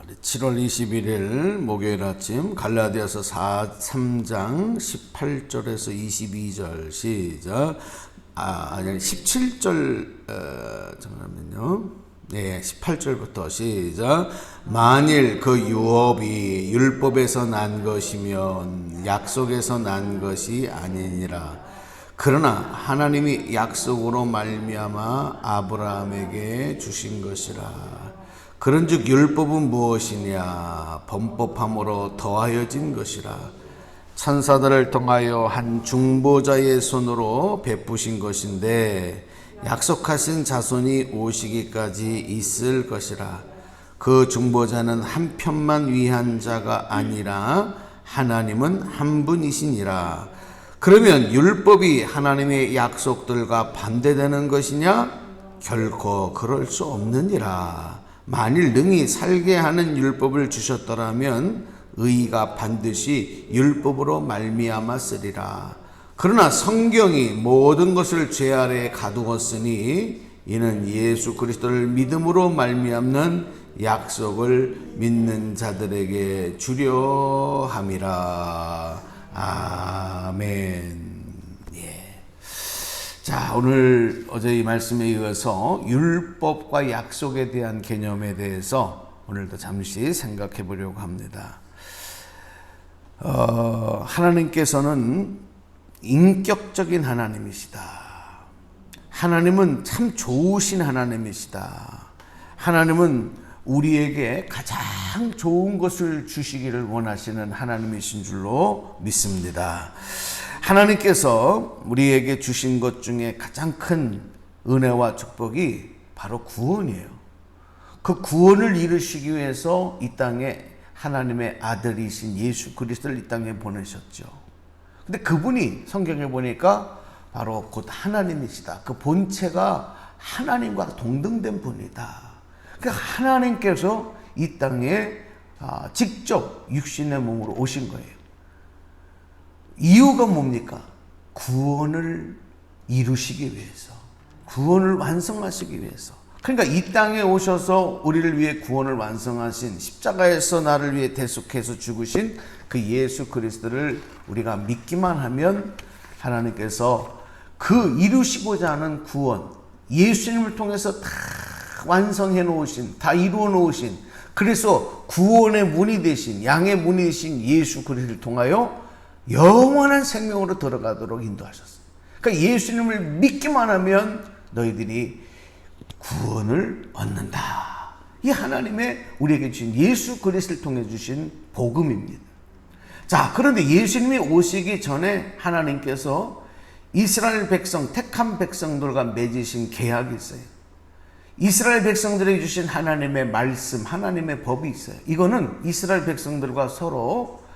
7월 21일 목요일 아침 갈라디아서 3장 18절에서 22절 시작. 17절 잠깐만요. 네, 18절부터 시작. 만일 그 유업이 율법에서 난 것이면 약속에서 난 것이 아니니라. 그러나 하나님이 약속으로 말미암아 아브라함에게 주신 것이라. 그런즉 율법은 무엇이냐? 범법함으로 더하여진 것이라. 천사들을 통하여 한 중보자의 손으로 베푸신 것인데 약속하신 자손이 오시기까지 있을 것이라. 그 중보자는 한 편만 위한 자가 아니라 하나님은 한 분이시니라. 그러면 율법이 하나님의 약속들과 반대되는 것이냐? 결코 그럴 수 없느니라. 만일 능히 살게 하는 율법을 주셨더라면 의가 반드시 율법으로 말미암았으리라. 그러나 성경이 모든 것을 죄 아래에 가두었으니 이는 예수 그리스도를 믿음으로 말미암는 약속을 믿는 자들에게 주려 함이라. 아멘. 자, 오늘 어제 이 말씀에 이어서 율법과 약속에 대한 개념에 대해서 오늘도 잠시 생각해 보려고 합니다. 하나님께서는 인격적인 하나님이시다. 하나님은 참 좋으신 하나님이시다. 하나님은 우리에게 가장 좋은 것을 주시기를 원하시는 하나님이신 줄로 믿습니다. 하나님께서 우리에게 주신 것 중에 가장 큰 은혜와 축복이 바로 구원이에요. 그 구원을 이루시기 위해서 이 땅에 하나님의 아들이신 예수 그리스도를 이 땅에 보내셨죠. 근데 그분이 성경에 보니까 바로 곧 하나님이시다. 그 본체가 하나님과 동등된 분이다. 그러니까 하나님께서 이 땅에 직접 육신의 몸으로 오신 거예요. 이유가 뭡니까? 구원을 이루시기 위해서, 구원을 완성하시기 위해서. 그러니까 이 땅에 오셔서 우리를 위해 구원을 완성하신, 십자가에서 나를 위해 대속해서 죽으신 그 예수 그리스도를 우리가 믿기만 하면 하나님께서 그 이루시고자 하는 구원, 예수님을 통해서 다 완성해 놓으신, 다 이루어 놓으신, 그래서 구원의 문이 되신, 양의 문이 되신 예수 그리스도를 통하여 영원한 생명으로 들어가도록 인도하셨어요. 그러니까 예수님을 믿기만 하면 너희들이 구원을 얻는다. 이 하나님의 우리에게 주신 예수 그리스도를 통해 주신 복음입니다. 자, 그런데 예수님이 오시기 전에 하나님께서 이스라엘 백성, 택한 백성들과 맺으신 계약이 있어요. 이스라엘 백성들에게 주신 하나님의 말씀, 하나님의 법이 있어요. 이거는 이스라엘 백성들과 서로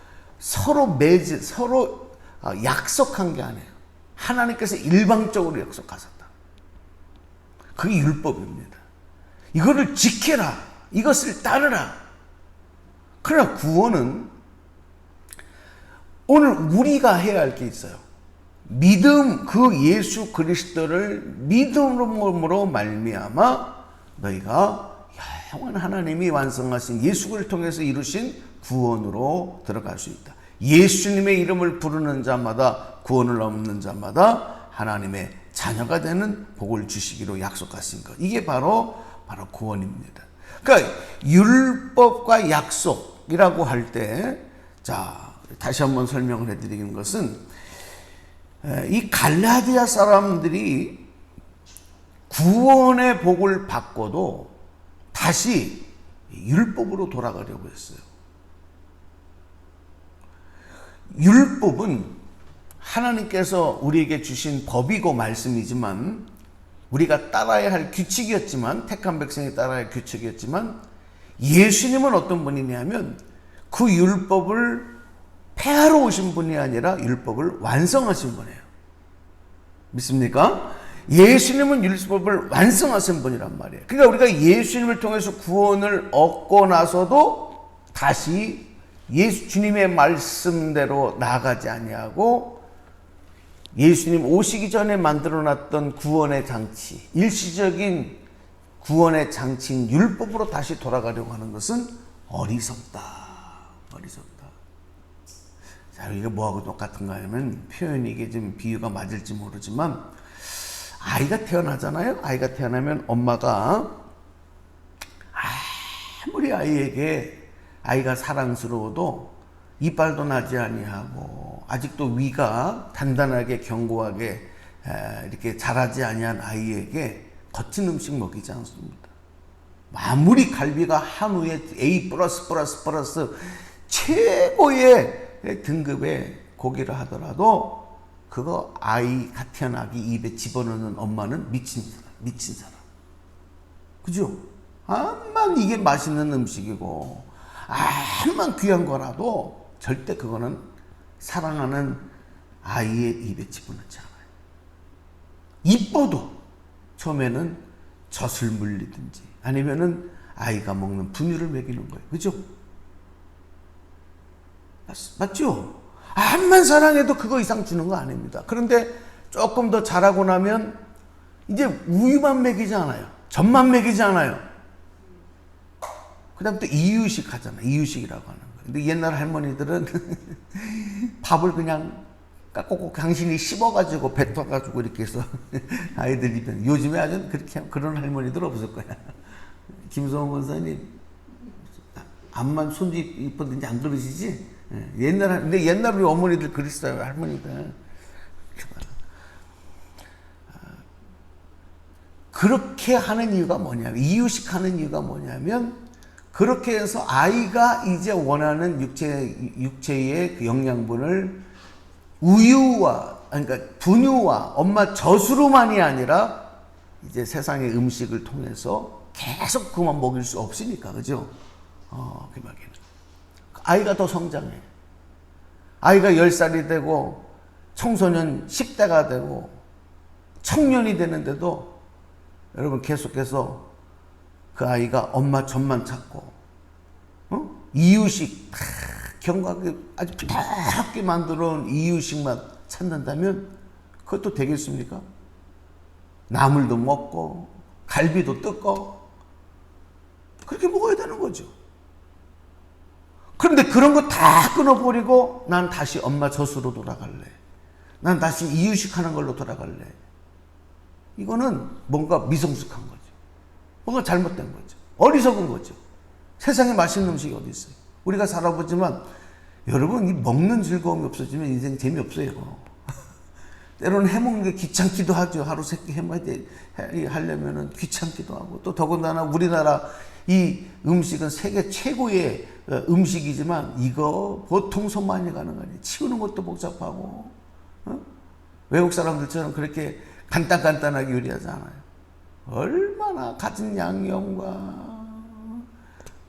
약속한 게 아니에요. 하나님께서 일방적으로 약속하셨다. 그게 율법입니다. 이거를 지켜라. 이것을 따르라. 그러나 구원은 오늘 우리가 해야 할 게 있어요. 믿음, 그 예수 그리스도를 믿음으로 말미암아 너희가 영원한 하나님이 완성하신 예수 그리스도를 통해서 이루신 구원으로 들어갈 수 있다. 예수님의 이름을 부르는 자마다, 구원을 얻는 자마다 하나님의 자녀가 되는 복을 주시기로 약속하신 것. 이게 바로 구원입니다. 그러니까 율법과 약속이라고 할 때, 자, 다시 한번 설명을 해드리는 것은 이 갈라디아 사람들이 구원의 복을 받고도 다시 율법으로 돌아가려고 했어요. 율법은 하나님께서 우리에게 주신 법이고 말씀이지만, 우리가 따라야 할 규칙이었지만, 택한 백성이 따라야 할 규칙이었지만, 예수님은 어떤 분이냐면 그 율법을 폐하러 오신 분이 아니라 율법을 완성하신 분이에요. 믿습니까? 예수님은 율법을 완성하신 분이란 말이에요. 그러니까 우리가 예수님을 통해서 구원을 얻고 나서도 다시 주님의 말씀대로 나아가지 아니하고 예수님 오시기 전에 만들어놨던 구원의 장치, 일시적인 구원의 장치인 율법으로 다시 돌아가려고 하는 것은 어리석다. 어리석다. 자, 이게 뭐하고 똑같은가 하면 표현이 이게 좀 비유가 맞을지 모르지만 아이가 태어나잖아요. 아이가 태어나면 엄마가 아무리 아이에게 아이가 사랑스러워도 이빨도 나지 아니하고 아직도 위가 단단하게 견고하게 이렇게 자라지 아니한 아이에게 거친 음식 먹이지 않습니다. 아무리 갈비가 한우에 A+++ 최고의 등급의 고기를 하더라도 그거 아이가 태어나기 입에 집어넣는 엄마는 미친 사람. 그죠? 암만 이게 맛있는 음식이고 암만 귀한 거라도 절대 그거는 사랑하는 아이의 입에 집어넣지 않아요. 이뻐도 처음에는 젖을 물리든지 아니면은 아이가 먹는 분유를 먹이는 거예요. 그죠? 맞죠? 암만 사랑해도 그거 이상 주는 거 아닙니다. 그런데 조금 더 자라고 나면 이제 우유만 먹이지 않아요. 젖만 먹이지 않아요. 그 다음 또 이유식 하잖아. 이유식이라고 하는 거예요. 근데 옛날 할머니들은 밥을 그냥 깍꼭꼭 당신이 씹어가지고 뱉어가지고 이렇게 해서 아이들 입에. 요즘에 아주 그렇게 그런 할머니들 없을 거야. 김성원 권사님 암만 손주 이쁘든지 안 그러시지? 근데 옛날 우리 어머니들 그랬어요. 할머니들. 그렇게 하는 이유가 뭐냐면 이유식 하는 이유가 뭐냐면 그렇게 해서 아이가 이제 원하는 육체의 그 영양분을 우유와 그러니까 분유와 엄마 젖으로만이 아니라 이제 세상의 음식을 통해서 계속 그만 먹일 수 없으니까 그죠? 그 말이에요. 아이가 더 성장해. 아이가 10살이 되고 청소년 10대가 되고 청년이 되는데도 여러분 계속해서 그 아이가 엄마 젖만 찾고 이유식 견고하게 아주 부드럽게 만들어 놓은 이유식만 찾는다면 그것도 되겠습니까? 나물도 먹고 갈비도 뜯고 그렇게 먹어야 되는 거죠. 그런데 그런 거 다 끊어버리고 난 다시 엄마 젖으로 돌아갈래. 난 다시 이유식 하는 걸로 돌아갈래. 이거는 뭔가 미성숙한 거죠. 뭔가 잘못된 거죠. 어리석은 거죠. 세상에 맛있는 음식이 어디 있어요? 우리가 살아보지만 여러분 이 먹는 즐거움이 없어지면 인생 재미없어요. 때로는 해먹는 게 귀찮기도 하죠. 하루 세끼 하려면은 귀찮기도 하고 또 더군다나 우리나라 이 음식은 세계 최고의 음식이지만 이거 보통 손 많이 가는 거 아니에요. 치우는 것도 복잡하고 외국 사람들처럼 그렇게 간단하게 요리하지 않아요. 얼마나 갖은 양념과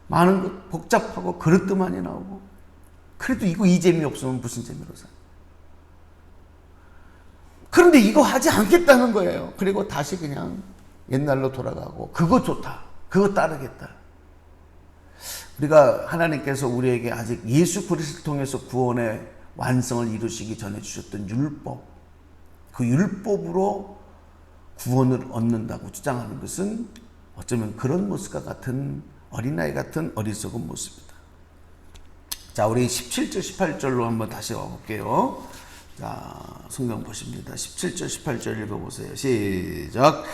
많은 것 복잡하고 그릇도 많이 나오고 그래도 이거 이 재미 없으면 무슨 재미로 살아. 그런데 이거 하지 않겠다는 거예요. 그리고 다시 그냥 옛날로 돌아가고 그거 좋다. 그거 따르겠다. 우리가 하나님께서 우리에게 아직 예수 그리스도를 통해서 구원의 완성을 이루시기 전에 주셨던 율법, 그 율법으로 구원을 얻는다고 주장하는 것은 어쩌면 그런 모습과 같은 어린아이 같은 어리석은 모습이다. 자, 우리 17절 18절로 한번 다시 와볼게요. 자, 성경 보십니다. 17절 18절 읽어보세요. 시작.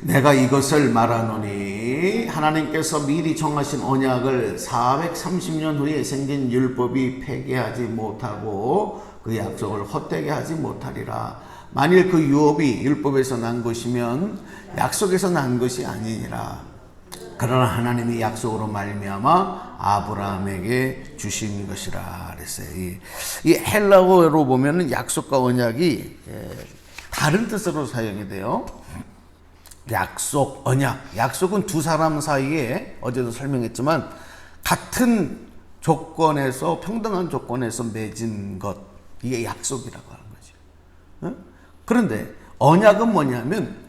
내가 이것을 말하노니 하나님께서 미리 정하신 언약을 430년 후에 생긴 율법이 폐기하지 못하고 그 약속을 헛되게 하지 못하리라. 만일 그 유업이 율법에서 난 것이면 약속에서 난 것이 아니니라. 그러나 하나님이 약속으로 말미암아 아브라함에게 주신 것이라 그랬어요. 이 헬라어로 보면은 약속과 언약이 다른 뜻으로 사용이 돼요. 약속, 언약. 약속은 두 사람 사이에 어제도 설명했지만 같은 조건에서 평등한 조건에서 맺은 것 이게 약속이라고 하는 거죠. 그런데 언약은 뭐냐면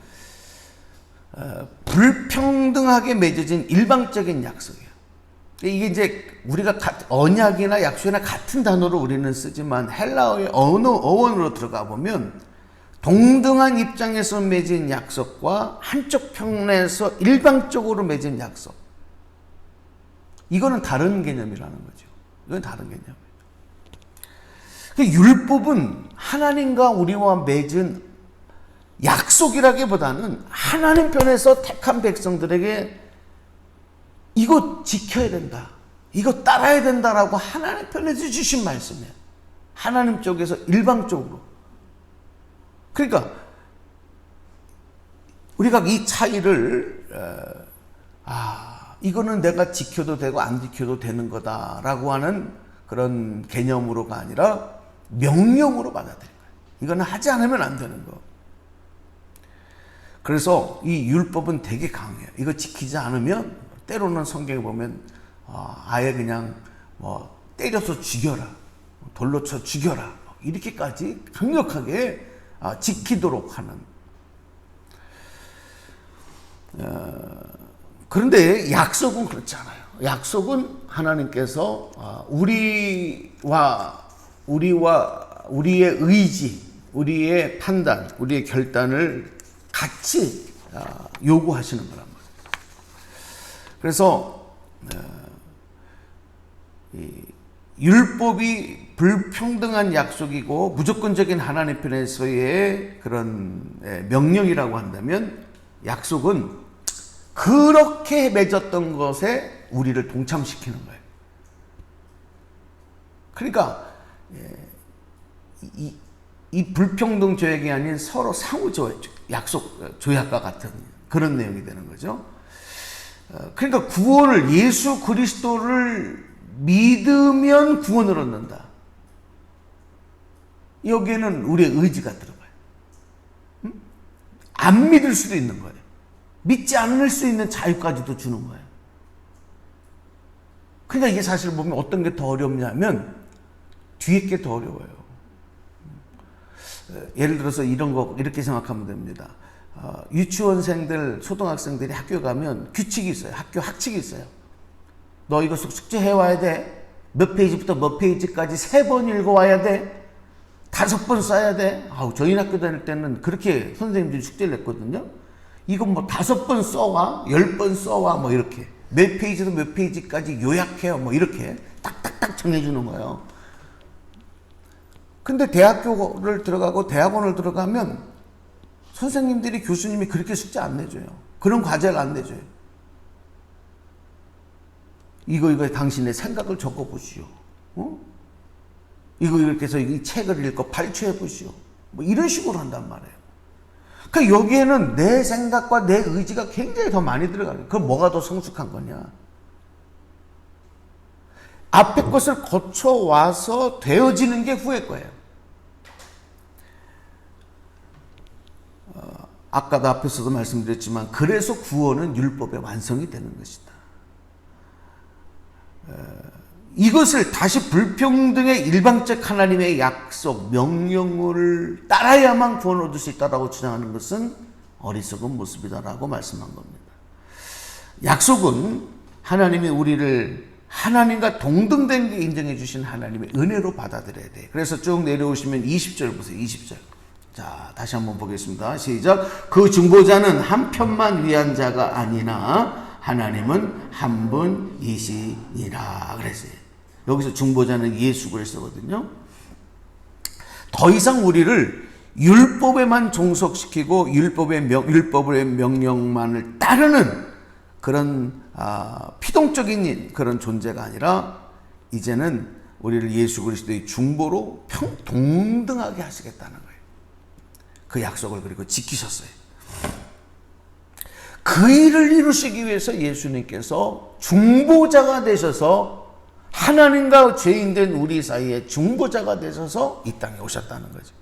불평등하게 맺어진 일방적인 약속이에요. 이게 이제 우리가 언약이나 약속이나 같은 단어로 우리는 쓰지만 헬라어의 어원으로 들어가 보면 동등한 입장에서 맺은 약속과 한쪽 편에서 일방적으로 맺은 약속 이거는 다른 개념이라는 거죠. 이건 다른 개념이에요. 율법은 하나님과 우리와 맺은 약속이라기보다는 하나님 편에서 택한 백성들에게 이거 지켜야 된다, 이거 따라야 된다라고 하나님 편에서 주신 말씀이에요. 하나님 쪽에서 일방적으로. 그러니까 우리가 이 차이를 이거는 내가 지켜도 되고 안 지켜도 되는 거다라고 하는 그런 개념으로가 아니라 명령으로 받아들인 거예요. 이거는 하지 않으면 안 되는 거. 그래서 이 율법은 되게 강해요. 이거 지키지 않으면 때로는 성경에 보면 아예 그냥 뭐 때려서 죽여라, 돌로 쳐 죽여라, 이렇게까지 강력하게 지키도록 하는. 그런데 약속은 그렇지 않아요. 약속은 하나님께서 우리의 의지, 우리의 판단, 우리의 결단을 같이 요구하시는 거란 말이에요. 그래서 율법이 불평등한 약속이고 무조건적인 하나님 편에서의 그런 명령이라고 한다면, 약속은 그렇게 맺었던 것에 우리를 동참시키는 거예요. 그러니까 이 불평등 조약이 아닌 서로 상호 약속 조약과 같은 그런 내용이 되는 거죠. 그러니까 구원을, 예수 그리스도를 믿으면 구원을 얻는다. 여기에는 우리의 의지가 들어가요. 안 믿을 수도 있는 거예요. 믿지 않을 수 있는 자유까지도 주는 거예요. 그러니까 이게 사실 보면 어떤 게 더 어렵냐면 뒤에 게 더 어려워요. 예를 들어서 이런 거 이렇게 생각하면 됩니다. 유치원생들, 초등학생들이 학교 가면 규칙이 있어요. 학교 학칙이 있어요. 너 이거 숙제 해와야 돼. 몇 페이지부터 몇 페이지까지 3번 읽어와야 돼. 5번 써야 돼. 저희 학교 다닐 때는 그렇게 선생님들이 숙제를 냈거든요. 이거 뭐 5번 써와, 10번 써와, 뭐 이렇게. 몇 페이지도 몇 페이지까지 요약해요. 뭐 이렇게 딱딱딱 정해주는 거예요. 근데 대학교를 들어가고 대학원을 들어가면 선생님들이, 교수님이 그렇게 숙제 안 내줘요. 그런 과제를 안 내줘요. 이거 당신의 생각을 적어보시오. 이거 이렇게 해서 이 책을 읽고 발췌해보시오. 뭐 이런 식으로 한단 말이에요. 그러니까 여기에는 내 생각과 내 의지가 굉장히 더 많이 들어가요. 그럼 뭐가 더 성숙한 거냐? 앞에 것을 거쳐와서 되어지는 게 후의 거예요. 아까도 앞에서도 말씀드렸지만, 그래서 구원은 율법의 완성이 되는 것이다. 이것을 다시 불평등의 일방적 하나님의 약속, 명령을 따라야만 구원을 얻을 수 있다고 주장하는 것은 어리석은 모습이다라고 말씀한 겁니다. 약속은 하나님이 우리를 하나님과 동등된 게 인정해 주신 하나님의 은혜로 받아들여야 돼. 그래서 쭉 내려오시면 20절 보세요. 20절. 자, 다시 한번 보겠습니다. 시작. 그 중보자는 한 편만 위한 자가 아니나 하나님은 한 분이시니라 그랬어요. 여기서 중보자는 예수 그리스도거든요. 더 이상 우리를 율법에만 종속시키고 율법의 명령만을 따르는 그런 피동적인 그런 존재가 아니라, 이제는 우리를 예수 그리스도의 중보로 동등하게 하시겠다는 거예요. 그 약속을 그리고 지키셨어요. 그 일을 이루시기 위해서 예수님께서 중보자가 되셔서 하나님과 죄인된 우리 사이에 중보자가 되셔서 이 땅에 오셨다는 거죠.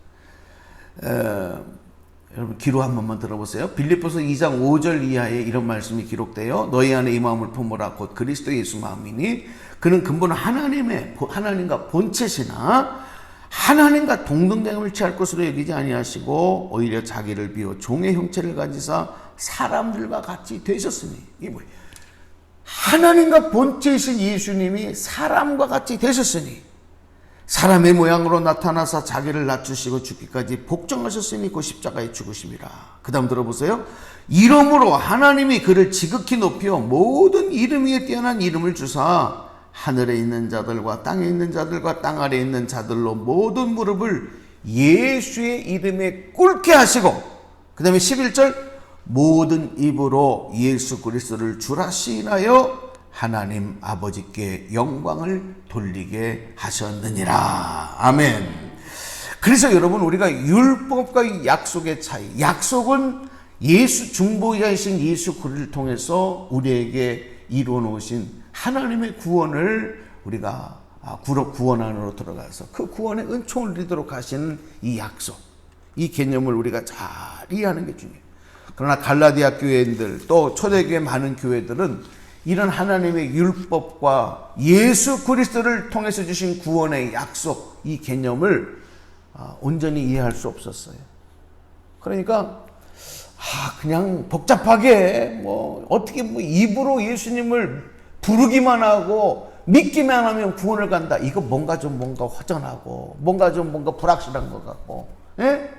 여러분 기로 한 번만 들어보세요. 빌립보서 2장 5절 이하에 이런 말씀이 기록되어 너희 안에 이 마음을 품으라 곧 그리스도 예수 마음이니 그는 근본 하나님과 본체시나 하나님과 동등됨을 취할 것으로 여기지 아니하시고 오히려 자기를 비워 종의 형체를 가지사 사람들과 같이 되셨으니, 이게 뭐예요? 하나님과 본체이신 예수님이 사람과 같이 되셨으니, 사람의 모양으로 나타나사 자기를 낮추시고 죽기까지 복종하셨으니 그 십자가의 죽으심이라. 그 다음 들어보세요. 이름으로 하나님이 그를 지극히 높여 모든 이름 위에 뛰어난 이름을 주사 하늘에 있는 자들과 땅에 있는 자들과 땅 아래에 있는 자들로 모든 무릎을 예수의 이름에 꿇게 하시고, 그 다음에 11절 모든 입으로 예수 그리스도를 주라 시인하여 하나님 아버지께 영광을 돌리게 하셨느니라. 아멘. 그래서 여러분, 우리가 율법과 약속의 차이, 약속은 예수 중보자이신 예수 그리스도를 통해서 우리에게 이루어 놓으신 하나님의 구원을 우리가 구원 안으로 들어가서 그 구원의 은총을 누리도록 하시는 이 약속, 이 개념을 우리가 잘 이해하는 게 중요해요. 그러나 갈라디아 교회인들, 또 초대교회 많은 교회들은 이런 하나님의 율법과 예수 그리스도를 통해서 주신 구원의 약속, 이 개념을 온전히 이해할 수 없었어요. 그러니까 그냥 복잡하게 어떻게 입으로 예수님을 부르기만 하고 믿기만 하면 구원을 간다. 이거 뭔가 허전하고 뭔가 불확실한 것 같고, 예?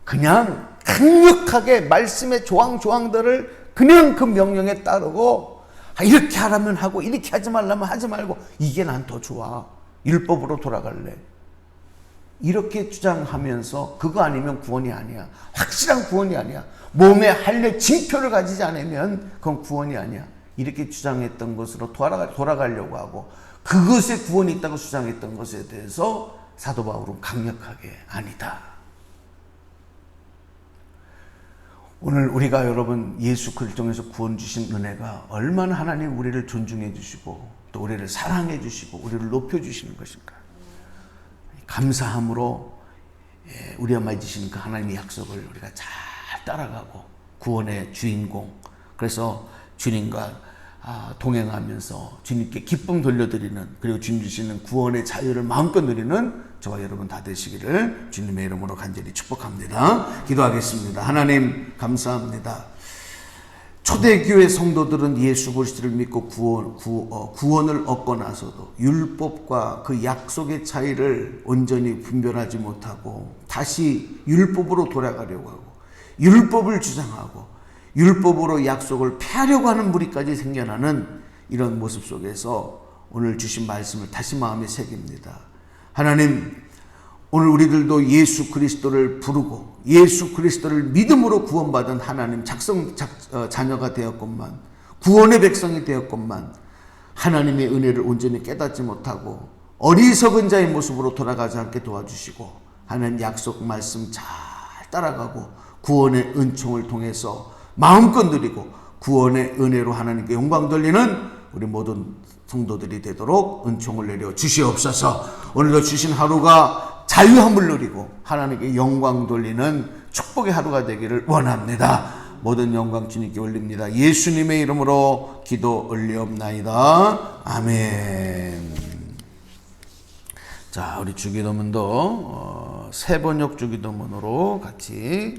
그냥 강력하게 말씀의 조항들을 그냥 그 명령에 따르고 이렇게 하라면 하고 이렇게 하지 말라면 하지 말고, 이게 난 더 좋아, 율법으로 돌아갈래, 이렇게 주장하면서 그거 아니면 구원이 아니야, 확실한 구원이 아니야, 몸에 할례 징표를 가지지 않으면 그건 구원이 아니야, 이렇게 주장했던 것으로 돌아가려고 하고, 그것에 구원이 있다고 주장했던 것에 대해서 사도 바울은 강력하게 아니다. 오늘 우리가 여러분 예수 그리스도 통해서 구원 주신 은혜가 얼마나 하나님 우리를 존중해 주시고 또 우리를 사랑해 주시고 우리를 높여 주시는 것인가. 감사함으로 우리가 맺으신 그 하나님의 약속을 우리가 잘 따라가고 구원의 주인공, 그래서 주님과 동행하면서 주님께 기쁨 돌려드리는, 그리고 주님 주시는 구원의 자유를 마음껏 누리는 저와 여러분 다 되시기를 주님의 이름으로 간절히 축복합니다. 기도하겠습니다. 하나님 감사합니다. 초대교회 성도들은 예수 그리스도를 믿고 구원을 얻고 나서도 율법과 그 약속의 차이를 온전히 분별하지 못하고 다시 율법으로 돌아가려고 하고 율법을 주장하고 율법으로 약속을 폐하려고 하는 무리까지 생겨나는 이런 모습 속에서 오늘 주신 말씀을 다시 마음에 새깁니다. 하나님, 오늘 우리들도 예수 그리스도를 부르고 예수 그리스도를 믿음으로 구원받은 하나님 자녀가 되었건만, 구원의 백성이 되었건만 하나님의 은혜를 온전히 깨닫지 못하고 어리석은 자의 모습으로 돌아가지 않게 도와주시고, 하나님 약속 말씀 잘 따라가고 구원의 은총을 통해서 마음껏 누리고 구원의 은혜로 하나님께 영광 돌리는 우리 모든 성도들이 되도록 은총을 내려 주시옵소서. 오늘도 주신 하루가 자유함을 누리고 하나님께 영광 돌리는 축복의 하루가 되기를 원합니다. 모든 영광 주님께 올립니다. 예수님의 이름으로 기도 올리옵나이다. 아멘. 자, 우리 주기도문도 세 번역 주기도문으로 같이